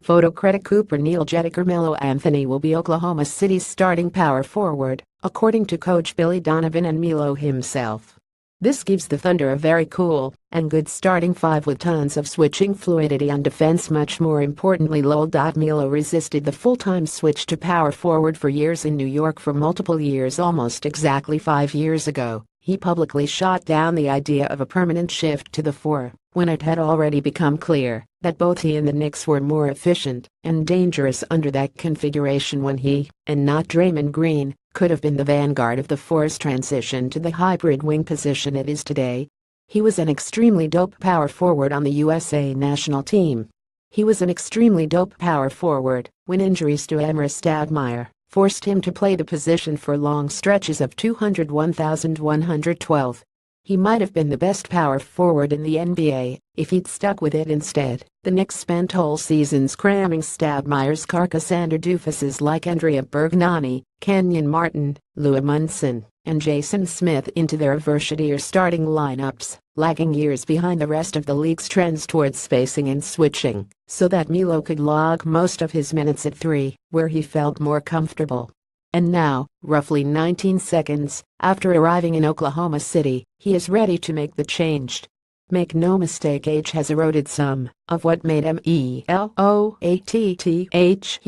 Photo credit Cooper NeillGettyCarmelo Anthony will be Oklahoma City's starting power forward, according to coach Billy Donovan and Melo himself. This gives the Thunder a very cool and good starting five with tons of switching fluidity on defense. Much more importantly, Melo resisted the full-time switch to power forward for years in New York for multiple years. Almost exactly 5 years ago, he publicly shot down the idea of a permanent shift to the four, when it had already become clear that both he and the Knicks were more efficient and dangerous under that configuration when he, and not Draymond Green, could have been the vanguard of the four's transition to the hybrid wing position it is today. He was an extremely dope power forward on the USA national team. He was an extremely dope power forward when injuries to Emre Stoudemire forced him to play the position for long stretches of 201,112. He might have been the best power forward in the NBA if he'd stuck with it instead. The Knicks spent whole seasons cramming Stoudemire's carcass under doofuses like Andrea Bergnani, Kenyon Martin, Lou Amundsen, and Jason Smith into their versatile starting lineups, lagging years behind the rest of the league's trends towards spacing and switching, so that Melo could log most of his minutes at 3, where he felt more comfortable. And now, roughly 19 seconds after arriving in Oklahoma City, he is ready to make the change. Make no mistake, age has eroded some of what made Meloatthe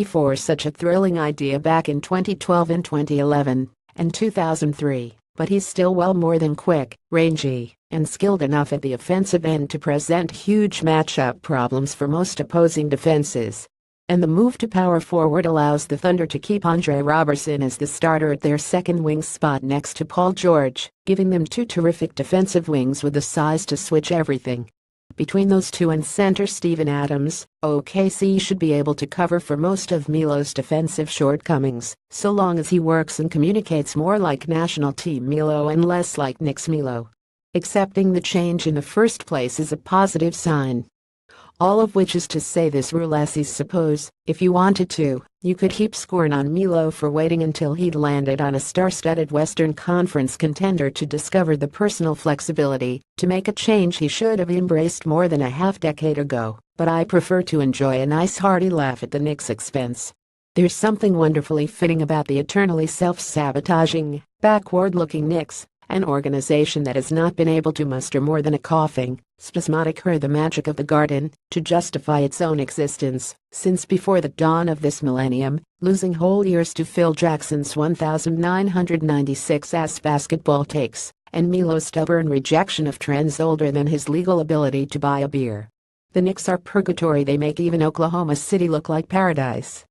for such a thrilling idea back in 2012 and 2011 and 2003, but he's still well more than quick, rangy, and skilled enough at the offensive end to present huge matchup problems for most opposing defenses. And the move to power forward allows the Thunder to keep Andre Robertson as the starter at their second wing spot next to Paul George, giving them two terrific defensive wings with the size to switch everything. Between those two and center Steven Adams, OKC should be able to cover for most of Melo's defensive shortcomings, so long as he works and communicates more like national team Melo and less like Knicks Melo. Accepting the change in the first place is a positive sign. All of which is to say this rule, I suppose, if you wanted to, you could heap scorn on Melo for waiting until he'd landed on a star-studded Western Conference contender to discover the personal flexibility to make a change he should have embraced more than a half-decade ago, but I prefer to enjoy a nice hearty laugh at the Knicks' expense. There's something wonderfully fitting about the eternally self-sabotaging, backward-looking Knicks, an organization that has not been able to muster more than a coughing, spasmodic the magic of the Garden to justify its own existence since before the dawn of this millennium, losing whole years to Phil Jackson's 1996 basketball takes and Melo's stubborn rejection of trends older than his legal ability to buy a beer. The Knicks are purgatory. They make even Oklahoma City look like paradise.